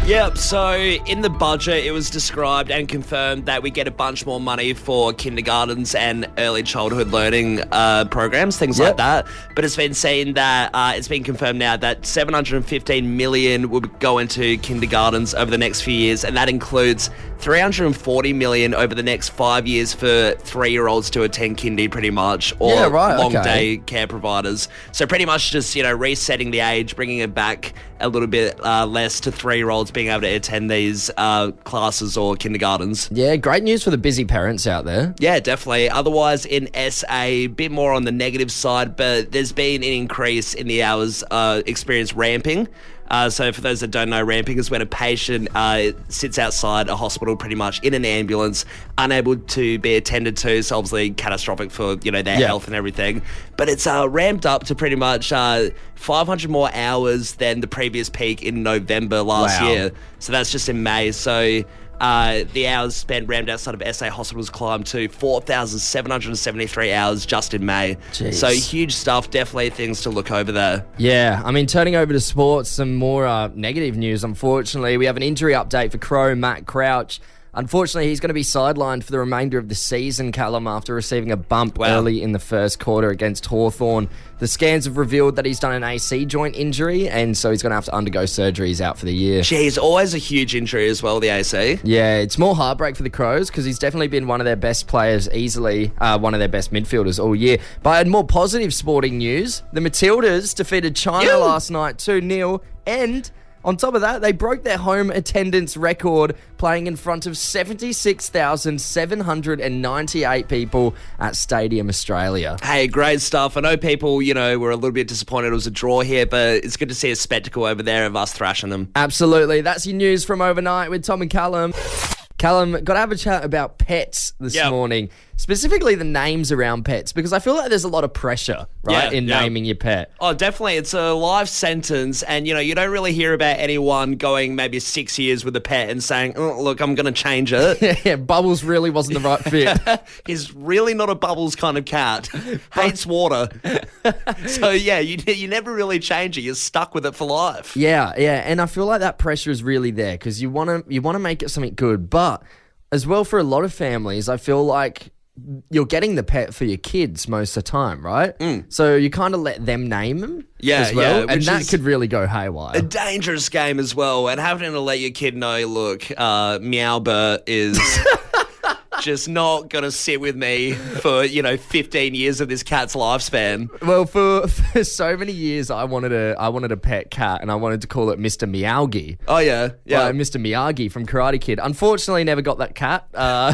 Yep, so in the budget, it was described and confirmed that we get a bunch more money for kindergartens and early childhood learning programs, things like that. But it's been seen that it's been confirmed now that 715 million will go into kindergartens over the next few years, and that includes 340 million over the next 5 years for 3-year-olds to attend kindy, pretty much, or long-day care providers. So pretty much just, resetting the age, bringing it back a little bit less to 3-year-olds being able to attend these classes or kindergartens. Yeah, great news for the busy parents out there. Yeah, definitely. Otherwise, in SA, a bit more on the negative side, but there's been an increase in the hours experienced ramping. So for those that don't know, ramping is when a patient sits outside a hospital pretty much in an ambulance, unable to be attended to, so obviously catastrophic for their health and everything. But it's ramped up to pretty much 500 more hours than the previous peak in November last year. So that's just in May. So the hours spent rammed outside of SA hospitals climbed to 4,773 hours just in May. Jeez. So huge stuff, definitely things to look over there. Yeah, I mean, turning over to sports, some more negative news, unfortunately. We have an injury update for Crow, Matt Crouch. Unfortunately, he's going to be sidelined for the remainder of the season, Callum, after receiving a bump early in the first quarter against Hawthorn. The scans have revealed that he's done an AC joint injury, and so he's going to have to undergo surgery. He's out for the year. Geez, always a huge injury as well, the AC. Yeah, it's more heartbreak for the Crows because he's definitely been one of their best players, easily one of their best midfielders all year. But in more positive sporting news, the Matildas defeated China last night 2-0, and on top of that, they broke their home attendance record, playing in front of 76,798 people at Stadium Australia. Hey, great stuff. I know people, were a little bit disappointed it was a draw here, but it's good to see a spectacle over there of us thrashing them. Absolutely. That's your news from overnight with Tom and Callum. Callum, got to have a chat about pets this morning, specifically the names around pets, because I feel like there's a lot of pressure, in naming your pet. Oh, definitely. It's a life sentence, and, you don't really hear about anyone going maybe 6 years with a pet and saying, oh, look, I'm going to change it. Yeah, Bubbles really wasn't the right fit. He's really not a Bubbles kind of cat. Hates water. So, you never really change it. You're stuck with it for life. Yeah, and I feel like that pressure is really there because you want to make it something good, but as well, for a lot of families, I feel like you're getting the pet for your kids most of the time, right? So you kind of let them name them as well, and that could really go haywire. A dangerous game as well, and having to let your kid know, look, Meowbert is just not going to sit with me for, 15 years of this cat's lifespan. Well, for so many years, I wanted a pet cat, and I wanted to call it Mr. Miyagi. Oh, yeah. Mr. Miyagi from Karate Kid. Unfortunately, never got that cat.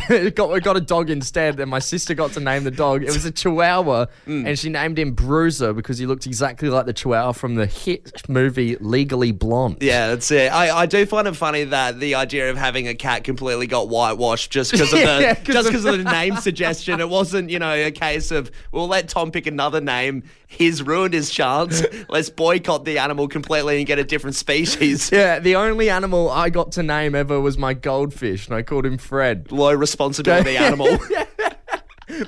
We got a dog instead, and my sister got to name the dog. It was a Chihuahua, and she named him Bruiser because he looked exactly like the Chihuahua from the hit movie Legally Blonde. Yeah, that's it. I do find it funny that the idea of having a cat completely got whitewashed just because of the just because of the name suggestion. It wasn't, a case of, we'll let Tom pick another name. He's ruined his chance. Let's boycott the animal completely and get a different species. Yeah, the only animal I got to name ever was my goldfish, and I called him Fred. Low responsibility animal.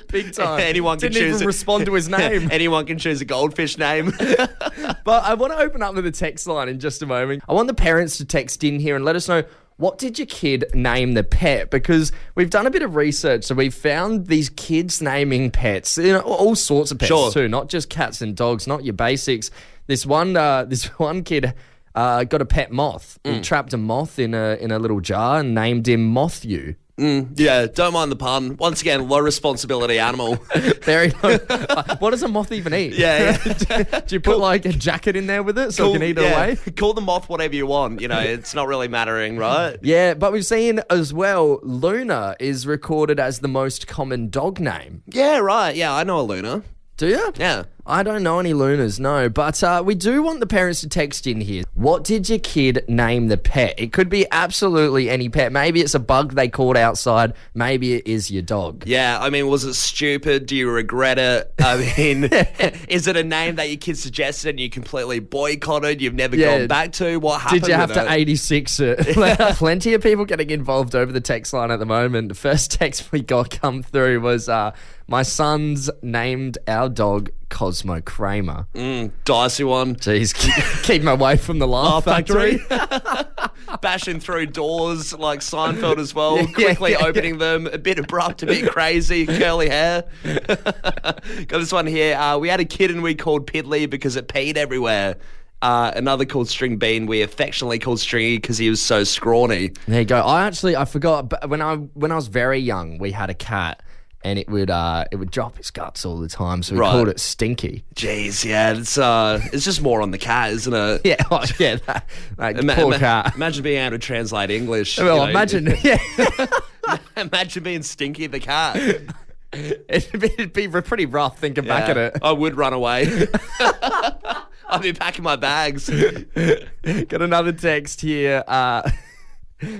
Big time. Anyone can Didn't choose even respond to his name. Anyone can choose a goldfish name. But I want to open up with the text line in just a moment. I want the parents to text in here and let us know, what did your kid name the pet? Because we've done a bit of research, so we've found these kids naming pets, all sorts of pets too, not just cats and dogs, not your basics. This one kid got a pet moth. He trapped a moth in a little jar and named him Moth-U. Yeah, don't mind the pun. Once again, low responsibility animal. Very low. What does a moth even eat? Yeah. Do you put like a jacket in there with it so it can eat it away? Call the moth whatever you want. It's not really mattering, right? Yeah, but we've seen as well, Luna is recorded as the most common dog name. Yeah, right. Yeah, I know a Luna. Do you? Yeah. I don't know any Lunas, no. But we do want the parents to text in here. What did your kid name the pet? It could be absolutely any pet. Maybe it's a bug they caught outside. Maybe it is your dog. Yeah, I mean, was it stupid? Do you regret it? I mean, is it a name that your kid suggested and you completely boycotted? You've never gone back to? What happened? Did you have to 86 it? Plenty of people getting involved over the text line at the moment. The first text we got come through was, my son's named our dog Cosmo Kramer. Dicey one. Jeez, keep him away from the Laugh Factory. bashing through doors like Seinfeld as well, quickly opening them, a bit abrupt, a bit crazy, curly hair. Got this one here. We had a kitten we called Piddly because it peed everywhere. Another called String Bean we affectionately called Stringy because he was so scrawny. There you go. I forgot, but when I was very young, we had a cat. And it would drop its guts all the time, so we called it Stinky. Jeez, yeah, it's just more on the cat, isn't it? Yeah, poor cat. Imagine being able to translate English. Well, imagine, imagine being Stinky the cat. It'd be pretty rough thinking back at it. I would run away. I'd be packing my bags. Got another text here.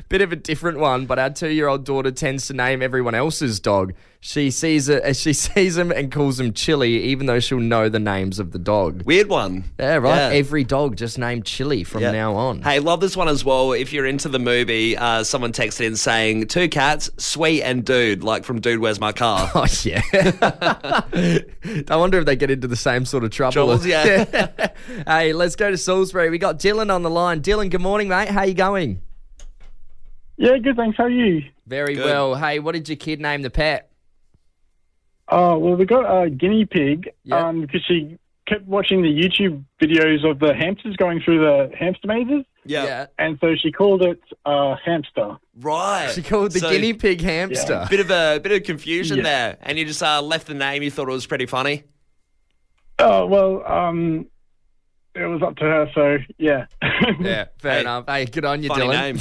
Bit of a different one, but our 2-year-old daughter tends to name everyone else's dog. She sees him and calls him Chili, even though she'll know the names of the dog. Weird one. Yeah, right. Yeah. Every dog just named Chili from now on. Hey, love this one as well. If you're into the movie, someone texted in saying 2 cats, Sweet and Dude, like from Dude, Where's My Car? Oh, yeah. I wonder if they get into the same sort of trouble. Troubles, yeah. Hey, let's go to Salisbury. We got Dylan on the line. Dylan, good morning, mate. How you going? Yeah, good, thanks. How are you? Very well. Hey, what did your kid name the pet? Oh, well, we got a guinea pig because she kept watching the YouTube videos of the hamsters going through the hamster mazes. Yeah. And so she called it Hamster. Right. She called the guinea pig Hamster. Yeah. Bit of confusion there. And you just left the name. You thought it was pretty funny? Oh, well, it was up to her, so yeah. Yeah, fair enough. Hey, good on you, funny Dylan. Name.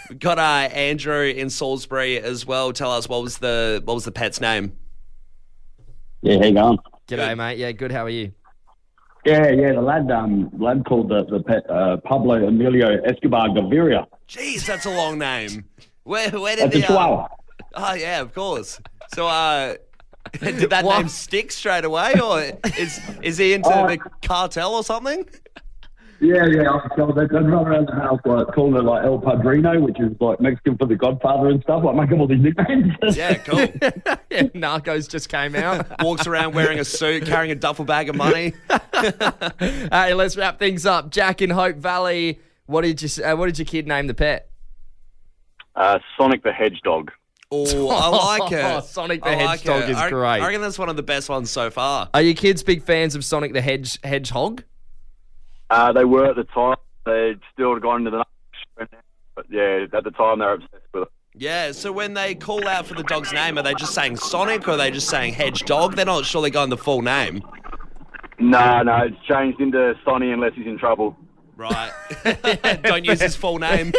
We got Andrew in Salisbury as well. Tell us what was the pet's name? Yeah, how you going? G'day, mate. Yeah, good. How are you? Yeah. The lad called the pet Pablo Emilio Escobar Gaviria. Jeez, that's a long name. Where did That's a Chihuahua. Oh yeah, of course. So did that name stick straight away, or is he into the cartel or something? Yeah. They'd run around the house calling it like El Padrino, which is like Mexican for the Godfather and stuff. Like make up all these nicknames. Yeah, cool. Yeah, Narcos just came out. Walks around wearing a suit, carrying a duffel bag of money. Hey, let's wrap things up. Jack in Hope Valley. What did your kid name the pet? Sonic the Hedgehog. Oh, I like it. Sonic the Hedgehog is great. I reckon that's one of the best ones so far. Are your kids big fans of Sonic the Hedgehog? They were at the time. They still gone into the next, but yeah, at the time they were obsessed with it. Yeah, so when they call out for the dog's name, are they just saying Sonic or are they just saying Hedgehog? They're not surely going the full name. No, it's changed into Sonny unless he's in trouble. Right. Don't use his full name.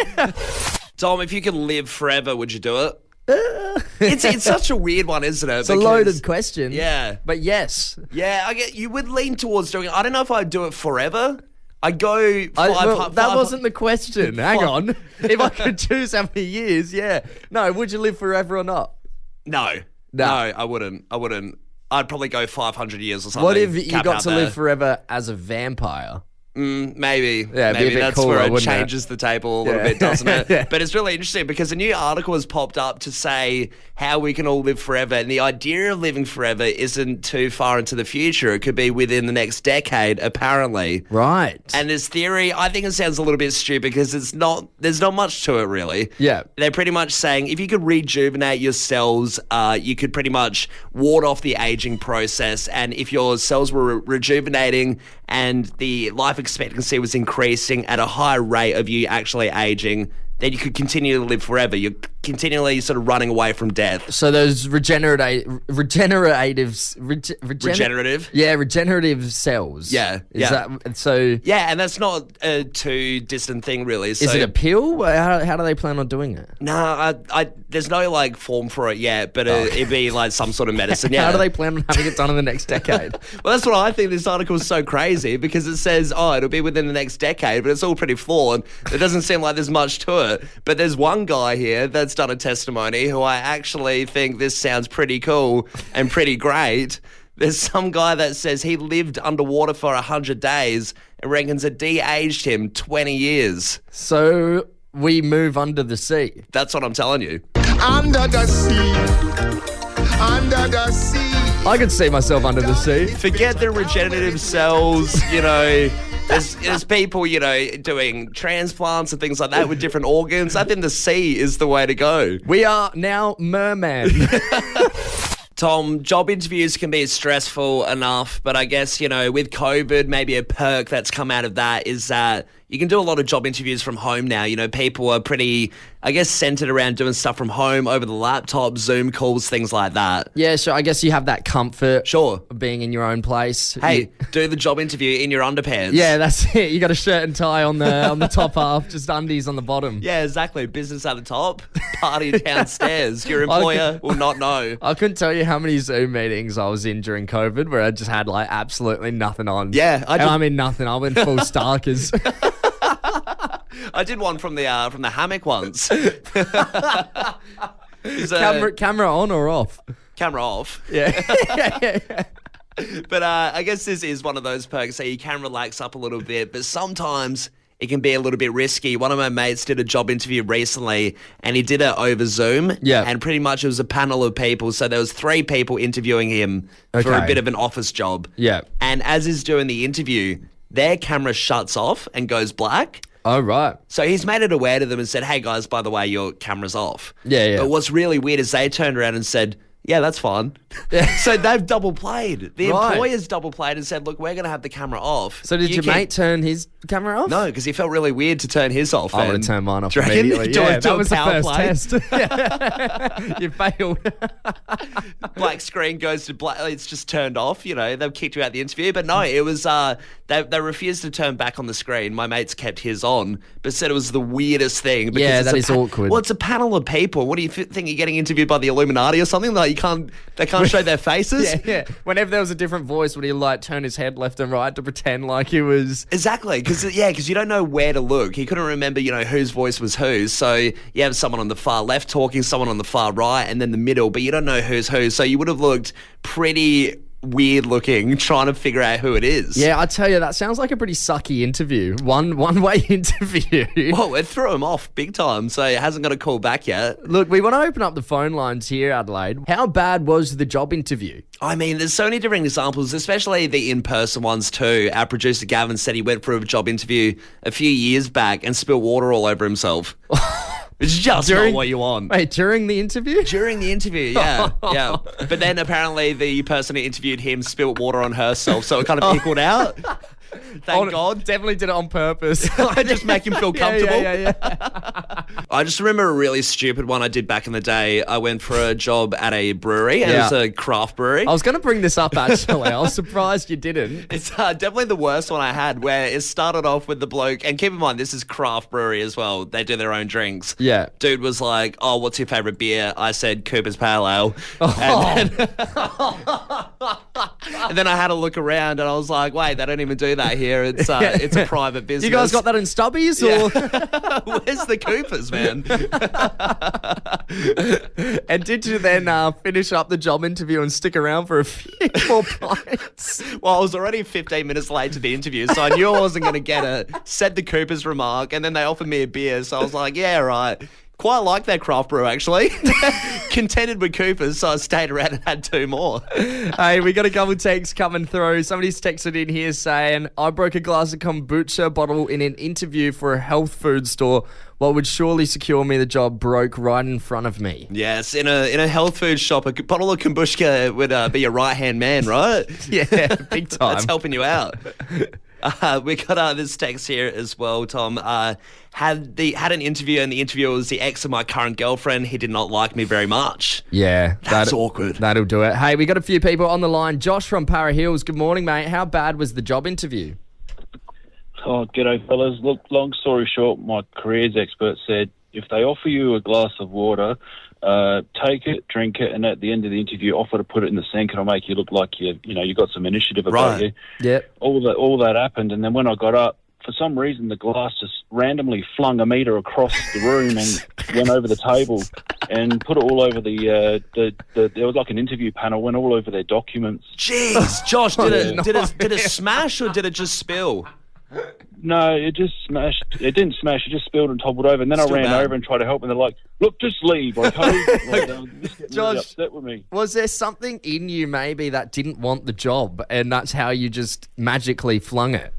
Tom, if you could live forever, would you do it? It's such a weird one, isn't it? It's a loaded question. Yeah. But yes. Yeah, you would lean towards doing it. I don't know if I'd do it forever. I'd go that wasn't the question. Hang on. If I could choose how many years, yeah. No, would you live forever or not? No, I wouldn't. I'd probably go 500 years or something. What if you got to live forever as a vampire? Maybe. Yeah, maybe that's cooler, where it changes it? the table a little bit, doesn't it? Yeah. But it's really interesting because a new article has popped up to say how we can all live forever. And the idea of living forever isn't too far into the future. It could be within the next decade, apparently. Right. And this theory, I think it sounds a little bit stupid because there's not much to it, really. Yeah. They're pretty much saying if you could rejuvenate your cells, you could pretty much ward off the aging process. And if your cells were rejuvenating and the life expectancy was increasing at a higher rate of you actually aging, then you could continue to live forever. You're continually sort of running away from death. So those regenerative cells. Yeah. Yeah, and that's not a too distant thing, really. So, is it a pill? How do they plan on doing it? No, there's no form for it yet, but it'd be like some sort of medicine. Yeah. How do they plan on having it done in the next decade? Well, that's what I think. This article is so crazy because it says, it'll be within the next decade, but it's all pretty flawed. It doesn't seem like there's much to it. But there's one guy here that's done a testimony who I actually think this sounds pretty cool and pretty great. There's some guy that says he lived underwater for 100 days and reckons it de-aged him 20 years. So we move under the sea. That's what I'm telling you. Under the sea. Under the sea. I could see myself under the sea. Forget the regenerative cells, There's people, doing transplants and things like that with different organs. I think the sea is the way to go. We are now merman. Tom, job interviews can be stressful enough, but I guess, with COVID, maybe a perk that's come out of that is that you can do a lot of job interviews from home now. People are pretty, centered around doing stuff from home over the laptop, Zoom calls, things like that. Yeah, so I guess you have that comfort Sure. of being in your own place. Hey, do the job interview in your underpants. Yeah, that's it. You got a shirt and tie on the top half, just undies on the bottom. Yeah, exactly. Business at the top, party downstairs. Your employer will not know. I couldn't tell you how many Zoom meetings I was in during COVID where I just had absolutely nothing on. Yeah, I mean nothing. I went full Starkers. I did one from the hammock once. Camera on or off? Camera off. Yeah. But I guess this is one of those perks that you can relax up a little bit, but sometimes it can be a little bit risky. One of my mates did a job interview recently, and he did it over Zoom. Yeah. And pretty much it was a panel of people. So there was 3 people interviewing him for a bit of an office job. Yeah. And as he's doing the interview, their camera shuts off and goes black. Oh, right. So he's made it aware to them and said, hey, guys, by the way, your camera's off. Yeah. But what's really weird is they turned around and said, yeah, that's fine. So they've double played. The employers double played and said, look, we're going to have the camera off. So did your mate turn his camera off? No, because he felt really weird to turn his off. I would have turned mine off Do you reckon? immediately. Do Yeah, a that was the power first play? test. You failed. Black screen goes to black. It's just turned off. They've kicked you out the interview. But no, it was they refused to turn back on the screen. My mate's kept his on, but said it was the weirdest thing. Because Yeah, that is awkward. Well, it's a panel of people. What do you think? You're getting interviewed by the Illuminati or something? They can't show their faces. Yeah. Whenever there was a different voice, would he turn his head left and right to pretend like he was... Exactly, because you don't know where to look. He couldn't remember, whose voice was whose. So you have someone on the far left talking, someone on the far right, and then the middle, but you don't know who's who. So you would have looked pretty weird looking trying to figure out who it is. Yeah, I tell you, that sounds like a pretty sucky interview. One-way interview. Well, it threw him off big time, so he hasn't got a call back yet. Look, we want to open up the phone lines here, Adelaide. How bad was the job interview? I mean, there's so many different examples, especially the in-person ones too. Our producer Gavin said he went for a job interview a few years back and spilled water all over himself. It's just not what you want. Wait, during the interview? During the interview, yeah. But then apparently the person who interviewed him spilled water on herself, so it kind of equaled out. Thank God. Definitely did it on purpose. Just make him feel comfortable. Yeah. I just remember a really stupid one I did back in the day. I went for a job at a brewery, and it was a craft brewery. I was going to bring this up, actually. I was surprised you didn't. It's definitely the worst one I had, where it started off with the bloke, and keep in mind, this is craft brewery as well. They do their own drinks. Yeah. Dude was like, oh, what's your favourite beer? I said, Cooper's Pale Ale. And then I had a look around, and I was like, wait, they don't even do that here. It's a private business. You guys got that in Stubbies? Or? Where's the Coopers, man? And did you then finish up the job interview and stick around for a few more pints? Well, I was already 15 minutes late to the interview, so I knew I wasn't going to get it. Said the Coopers remark, and then they offered me a beer, so I was like, yeah, right. Quite like that craft brew, actually. Contented with Coopers, so I stayed around and had 2 more. Hey, we got a couple texts coming through. Somebody's texted in here saying, I broke a glass of kombucha bottle in an interview for a health food store. What would surely secure me the job broke right in front of me. Yes, in a health food shop, a bottle of kombucha would be your right-hand man, right? Yeah, big time. That's helping you out. We got this text here as well, Tom. Had an interview, and the interviewer was the ex of my current girlfriend. He did not like me very much. Yeah. That's awkward. That'll do it. Hey, we got a few people on the line. Josh from Para Hills. Good morning, mate. How bad was the job interview? Oh, g'day, fellas. Look, long story short, my careers expert said if they offer you a glass of water, take it, drink it, and at the end of the interview, offer to put it in the sink. It'll make you look like you got some initiative about you. Yep. All that happened, and then when I got up, for some reason, the glass just randomly flung a metre across the room and went over the table and put it all over there was like an interview panel, went all over their documents. Jeez, Josh, did it smash or did it just spill? No, it just smashed. It didn't smash. It just spilled and toppled over. And then I ran over and tried to help, and they're like, "Look, just leave, okay?" Josh, really upset with me. Was there something in you maybe that didn't want the job, and that's how you just magically flung it?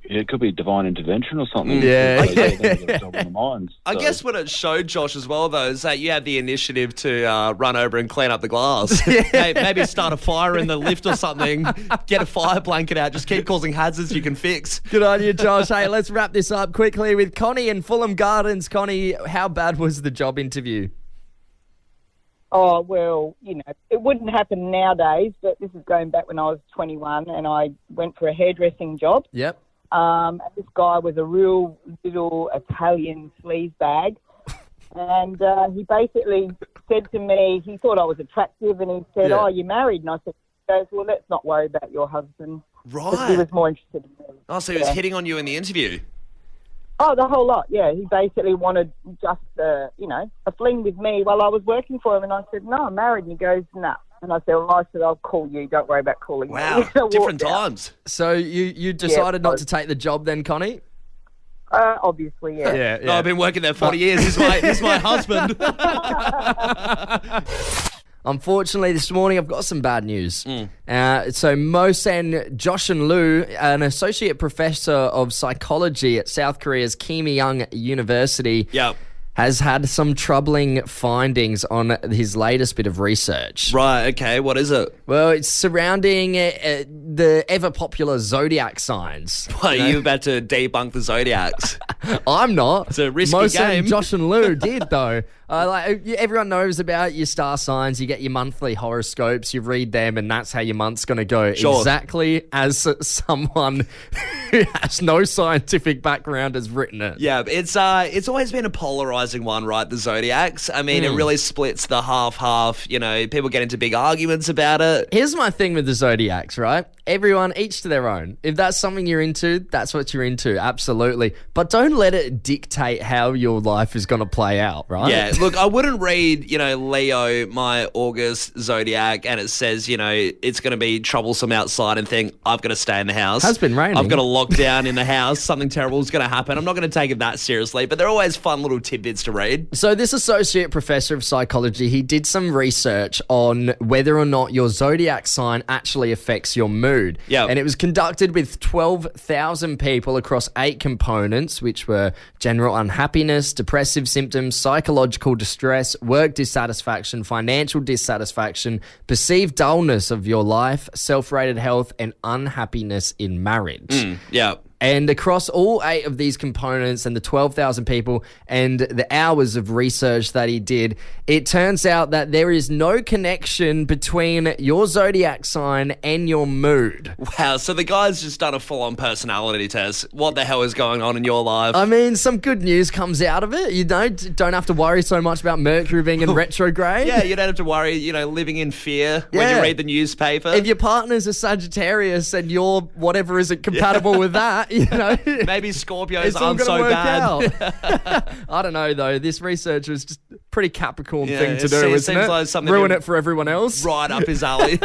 it could be divine intervention or something. Yeah. They got a job in the mines. I guess what it showed, Josh, as well, though, is that you had the initiative to run over and clean up the glass. Maybe start a fire in the lift or something. Get a fire blanket out. Just keep causing hazards you can fix. Good on you, Josh. Hey, let's wrap this up quickly with Connie in Fulham Gardens. Connie, how bad was the job interview? Oh, well, it wouldn't happen nowadays, but this is going back when I was 21 and I went for a hairdressing job. Yep. And this guy was a real little Italian sleazebag. And he basically said to me, he thought I was attractive, and he said, "Oh, you're married?" And I said, "Well, let's not worry about your husband." Right. He was more interested in me. Oh, so he was hitting on you in the interview? Oh, the whole lot, yeah. He basically wanted just, a fling with me while I was working for him. And I said, "No, I'm married." And he goes, "No." And I said, "I'll call you. Don't worry about calling me." Wow, different times. So you decided not to take the job then, Connie? Obviously, yeah. Yeah. No, I've been working there 40 years. He's my husband. Unfortunately, this morning I've got some bad news. So Mohsen Joshin-Lu, an associate professor of psychology at South Korea's Kim-Il-sung University, has had some troubling findings on his latest bit of research. Right, okay, what is it? Well, it's surrounding the ever-popular Zodiac signs. Are you about to debunk the Zodiacs? I'm not. It's a risky game. Josh and Lou did, though. Everyone knows about your star signs. You get your monthly horoscopes. You read them, and that's how your month's going to go. Sure. Exactly as someone who has no scientific background has written it. Yeah, it's always been a polarizing one, right? The Zodiacs. I mean, it really splits the half. People get into big arguments about it. Here's my thing with the Zodiacs, right? Everyone, each to their own. If that's something you're into, that's what you're into, absolutely. But don't let it dictate how your life is going to play out, right? Yeah, look, I wouldn't read, Leo, my August Zodiac, and it says, it's going to be troublesome outside and think, I've got to stay in the house. Has been raining. I've got to lock down in the house. Something terrible is going to happen. I'm not going to take it that seriously, but they're always fun little tidbits to read. So this associate professor of psychology, he did some research on whether or not your zodiac sign actually affects your mood. Yeah. And it was conducted with 12,000 people across 8 components, which were general unhappiness, depressive symptoms, psychological distress, work dissatisfaction, financial dissatisfaction, perceived dullness of your life, self-rated health, and unhappiness in marriage. Yeah. And across all 8 of these components and the 12,000 people and the hours of research that he did, it turns out that there is no connection between your zodiac sign and your mood. Wow, so the guy's just done a full-on personality test. What the hell is going on in your life? I mean, some good news comes out of it. You don't have to worry so much about Mercury being in retrograde. Yeah, you don't have to worry, living in fear when you read the newspaper. If your partner's a Sagittarius and you're whatever isn't compatible with that, maybe Scorpios aren't so bad. I don't know, though. This research was just a pretty Capricorn thing to do, isn't it? Like something ruin it for everyone else. Right up his alley.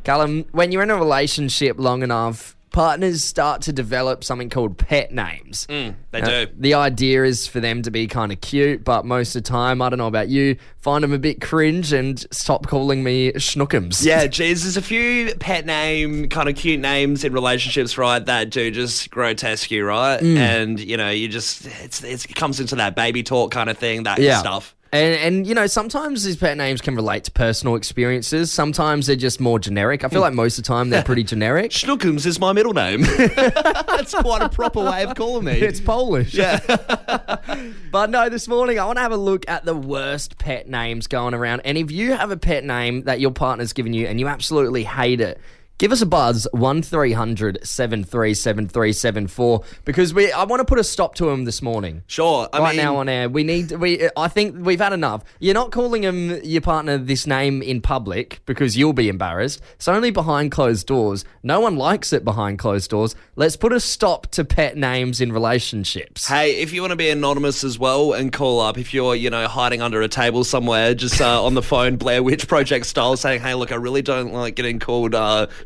Callum, when you're in a relationship long enough, partners start to develop something called pet names. They do. The idea is for them to be kind of cute, but most of the time, I don't know about you, find them a bit cringe and stop calling me schnookums. Yeah, geez, there's a few pet name, kind of cute names in relationships, right, that do just grotesque you, right? And, you just, it comes into that baby talk kind of thing, that stuff. And sometimes these pet names can relate to personal experiences. Sometimes they're just more generic. I feel like most of the time they're pretty generic. Schnookums is my middle name. That's quite a proper way of calling me. It's Polish. Yeah. But no, this morning I want to have a look at the worst pet names going around. And if you have a pet name that your partner's given you and you absolutely hate it, give us a buzz, 1300 737374, because I want to put a stop to him this morning. Sure. I mean, now on air. I think we've had enough. You're not calling your partner this name in public because you'll be embarrassed. It's only behind closed doors. No one likes it behind closed doors. Let's put a stop to pet names in relationships. Hey, if you want to be anonymous as well and call up, if you're, hiding under a table somewhere, just on the phone, Blair Witch Project style, saying, hey, look, I really don't like getting called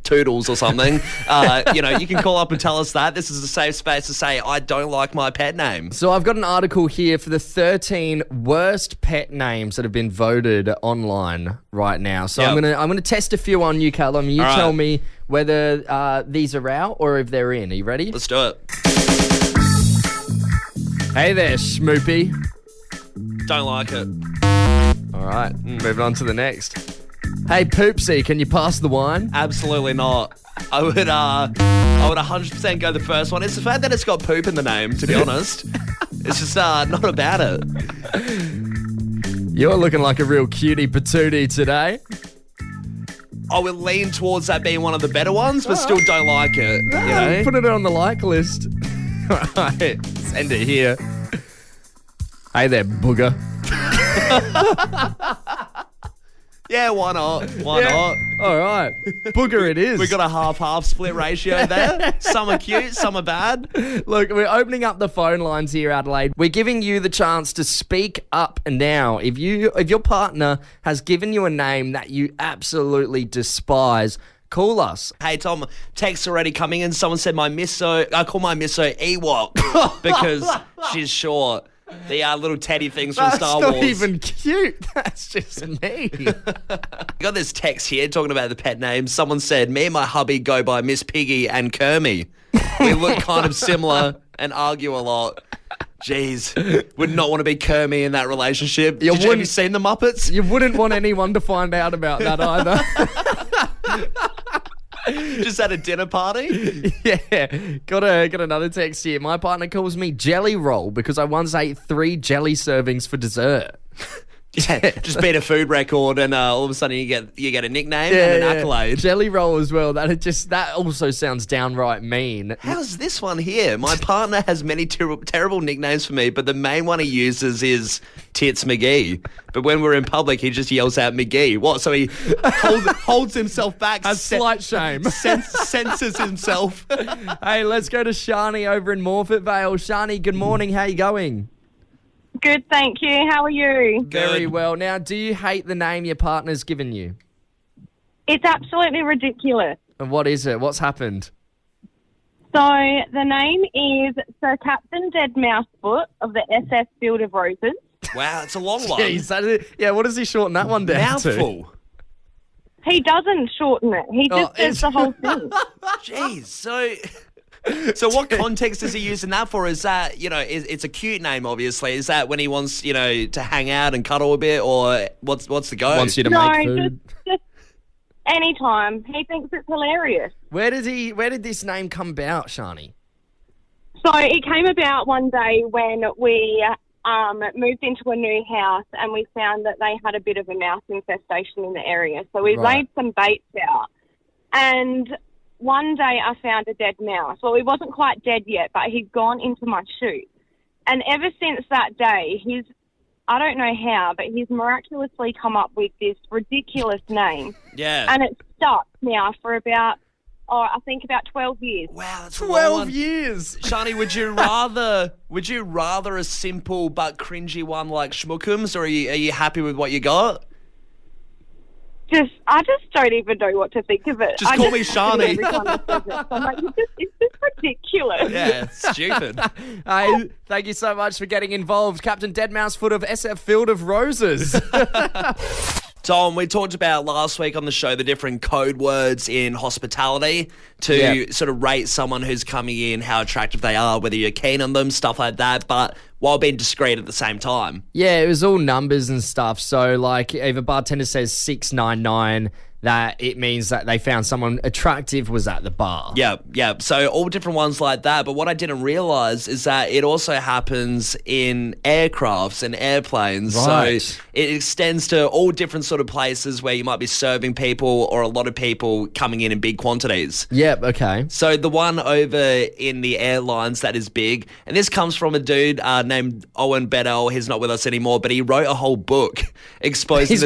Toodles or something, you can call up and tell us that. This is a safe space to say, I don't like my pet name. So I've got an article here for the 13 worst pet names that have been voted online right now. So I'm gonna test a few on you, Callum. You tell me whether these are out or if they're in. Are you ready? Let's do it. Hey there, Schmoopy. Don't like it. All right, moving on to the next. Hey, Poopsie, can you pass the wine? Absolutely not. I would 100% go the first one. It's the fact that it's got poop in the name, to be honest. It's just not about it. You're looking like a real cutie patootie today. I would lean towards that being one of the better ones, but still don't like it. You know? Put it on the like list. All right, send it here. Hey there, booger. Yeah, why not? Why not? All right. Booger it is. We got a half-half split ratio there. Some are cute, some are bad. Look, we're opening up the phone lines here, Adelaide. We're giving you the chance to speak up now. If your partner has given you a name that you absolutely despise, call us. Hey, Tom, text already coming in. Someone said I call my misso Ewok because she's short. The little teddy things from Star Wars. That's not even cute. That's just me. Got this text here talking about the pet names. Someone said, me and my hubby go by Miss Piggy and Kermie. We look kind of similar and argue a lot. Jeez. Would not want to be Kermie in that relationship. Have you seen the Muppets? You wouldn't want anyone to find out about that either. Just at a dinner party? Yeah. Got another text here. My partner calls me Jelly Roll because I once ate 3 jelly servings for dessert. Yeah, just beat a food record and all of a sudden you get a nickname and an accolade. Jelly Roll as well. That also sounds downright mean. How's this one here? My partner has many terrible nicknames for me, but the main one he uses is Tits McGee. But when we're in public, he just yells out McGee. What? So he holds himself back. A slight shame. Censors himself. Hey, let's go to Shani over in Morfett Vale. Shani, good morning. How you going? Good, thank you. How are you? Very well. Now, do you hate the name your partner's given you? It's absolutely ridiculous. And what is it? What's happened? So, the name is Sir Captain Dead Mousefoot of the SS Field of Roses. Wow, it's a long one. Yeah, what does he shorten that one down Mouthful. to? He doesn't shorten it. He just says the whole thing. Jeez, So what context is he using that for? Is that, it's a cute name, obviously. Is that when he wants, to hang out and cuddle a bit, or what's the go? Wants you to make food? Just anytime. He thinks it's hilarious. Where did this name come about, Shani? So it came about one day when we moved into a new house and we found that they had a bit of a mouse infestation in the area. So we laid some baits out, and one day I found a dead mouse. Well, he wasn't quite dead yet, but he'd gone into my chute. And ever since that day, I don't know how, but he's miraculously come up with this ridiculous name. Yeah. And it's stuck now for about 12 years. Wow, that's 12 years. Shani, would you rather a simple but cringy one like Schmookums, or are you happy with what you got? I just don't even know what to think of it. Just call me Shani. Every time I say it. I'm like, it's just ridiculous. Yeah, it's stupid. Hey, thank you so much for getting involved. Captain Deadmousefoot of SF Field of Roses. Tom, we talked about last week on the show the different code words in hospitality to sort of rate someone who's coming in, how attractive they are, whether you're keen on them, stuff like that, but while being discreet at the same time. Yeah, it was all numbers and stuff. So, like, if a bartender says 699, that it means that they found someone attractive was at the bar. Yeah. So all different ones like that. But what I didn't realise is that it also happens in aircrafts and airplanes. Right. So it extends to all different sort of places where you might be serving people or a lot of people coming in big quantities. Yep, okay. So the one over in the airlines that is big, and this comes from a dude named Owen Bedell. He's not with us anymore, but he wrote a whole book exposing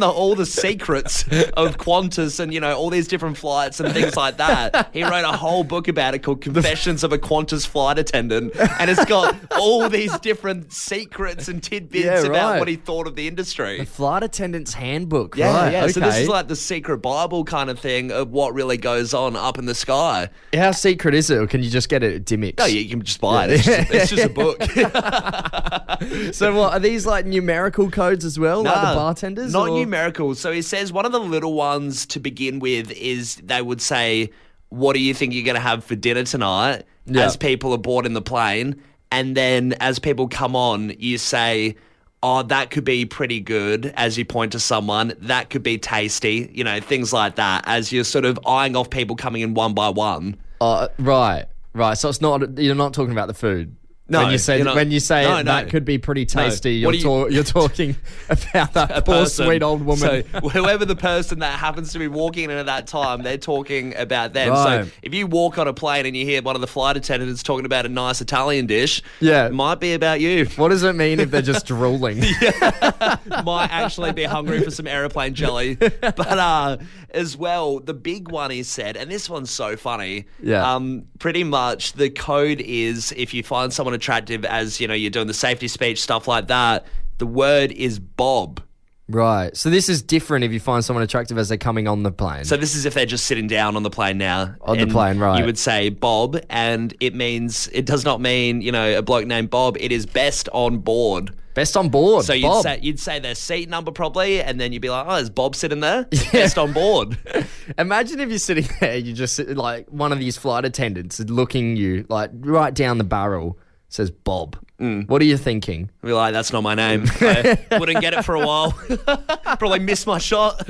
all the secrets of Qantas and, all these different flights and things like that. He wrote a whole book about it called Confessions of a Qantas Flight Attendant. And it's got all these different secrets and tidbits about what he thought of the industry. The flight attendant's handbook. Yeah, right. yeah. Okay. So this is like the secret Bible kind of thing of what really goes on up in the sky. How secret is it? Or can you just get it at Dimmicks? No, you can just buy it. It's just a book. So what, are these like numerical codes as well, like the bartenders? Not numerical. So he says one of the little ones to begin with is they would say, what do you think you're going to have for dinner tonight? As people are board in the plane. And then as people come on, you say, oh, that could be pretty good, as you point to someone. That could be tasty, things like that, as you're sort of eyeing off people coming in one by one. Right. So it's not, you're not talking about the food. No, when you say that could be pretty tasty, you're talking about that poor sweet old woman. So whoever the person that happens to be walking in at that time, they're talking about them. Right. So if you walk on a plane and you hear one of the flight attendants talking about a nice Italian dish, it might be about you. What does it mean if they're just drooling? Might actually be hungry for some aeroplane jelly. But as well, the big one he said, and this one's so funny. Pretty much the code is if you find someone attractive as, you're doing the safety speech, stuff like that, the word is Bob. Right. So this is different if you find someone attractive as they're coming on the plane. So this is if they're just sitting down on the plane now. On the plane, right. You would say Bob, and it does not mean, a bloke named Bob. It is best on board. Best on board. So you'd say their seat number probably, and then you'd be like, oh, is Bob sitting there? Best on board. Imagine if you're sitting there, you just like one of these flight attendants looking you like right down the barrel, says Bob. What are you thinking? I'd be like, that's not my name. I wouldn't get it for a while. Probably miss my shot.